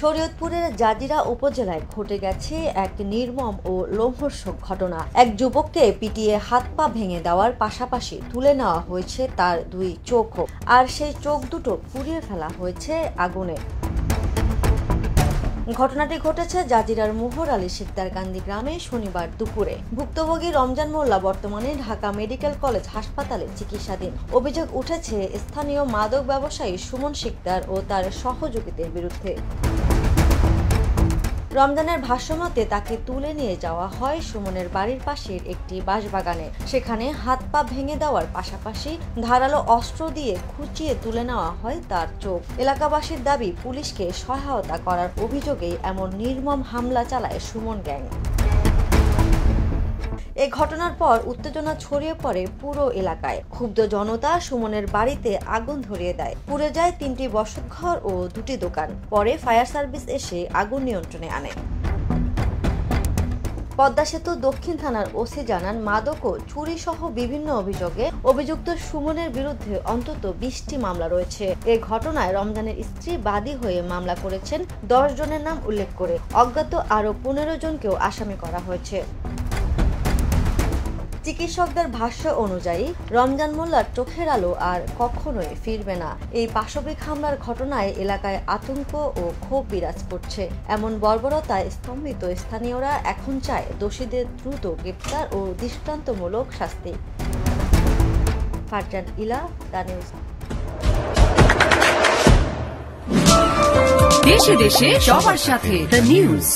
শরীয়তপুরের জাজিরা উপজেলায় ঘটে গেছে এক নির্মম ও লোমহর্ষক ঘটনা। এক যুবককে পিটিয়ে হাত পা ভেঙে দেওয়ার পাশাপাশি তুলে নেওয়া হয়েছে তার দুই চোখও, আর সেই চোখ দুটো পুড়িয়ে ফেলা হয়েছে আগুনে। ঘটনাটি ঘটেছে জাজিরার মোহর আলী শিকদারকান্দি গ্রামে শনিবার দুপুরে। ভুক্তভোগী রমজান মোল্লা বর্তমানে ঢাকা মেডিকেল কলেজ হাসপাতালে চিকিৎসাধীন। অভিযোগ উঠেছে স্থানীয় মাদক ব্যবসায়ী সুমন শিকদার ও তার সহযোগীদের বিরুদ্ধে। রমজানের ভাষ্যমতে তাকে তুলে নিয়ে যাওয়া হয় সুমনের বাড়ির পাশের একটি বাঁশবাগানে। সেখানে হাত পা ভেঙে দেওয়ার পাশাপাশি ধারালো অস্ত্র দিয়ে খুঁচিয়ে তুলে নেওয়া হয় তার চোখ। এলাকাবাসীর দাবি, পুলিশকে সহায়তা করার অভিযোগেই এমন নির্মম হামলা চালায় সুমন গ্যাং। এই ঘটনার পর উত্তেজনা ছড়িয়ে পড়ে পুরো এলাকায়। ক্ষুব্ধ জনতা সুমনের বাড়িতে আগুন ধরিয়ে দেয়। পুড়ে যায় 3টি বসতঘর ও 2টি দোকান। পরে ফায়ার সার্ভিস এসে আগুন নিয়ন্ত্রণে আনে। পদ্মা সেতু দক্ষিণ থানার ওসি জানান, মাদক ও চুরি সহ বিভিন্ন অভিযোগে অভিযুক্ত সুমনের বিরুদ্ধে অন্তত 20টি মামলা রয়েছে। এই ঘটনায় রমজানের স্ত্রী বাদী হয়ে মামলা করেছেন। 10 জনের নাম উল্লেখ করে অজ্ঞাত আরও 15 জনকেও আসামি করা হয়েছে। চিকিৎসকদের ভাষ্য অনুযায়ী রমজান মোল্লার চোখের আলো আর কখনোই ফিরবে না। এই পাশবিক হামলার ঘটনায় এলাকায় আতঙ্ক ও ক্ষোভ বিরাজ করছে। এমন বর্বরতায় স্তম্ভিত স্থানীয়রা এখন চায় দোষীদের দ্রুত গ্রেপ্তার ও দৃষ্টান্তমূলক শাস্তি। ফারজান ইলা, দ্য নিউজ। দেশে দেশে সবার সাথে দ্য নিউজ।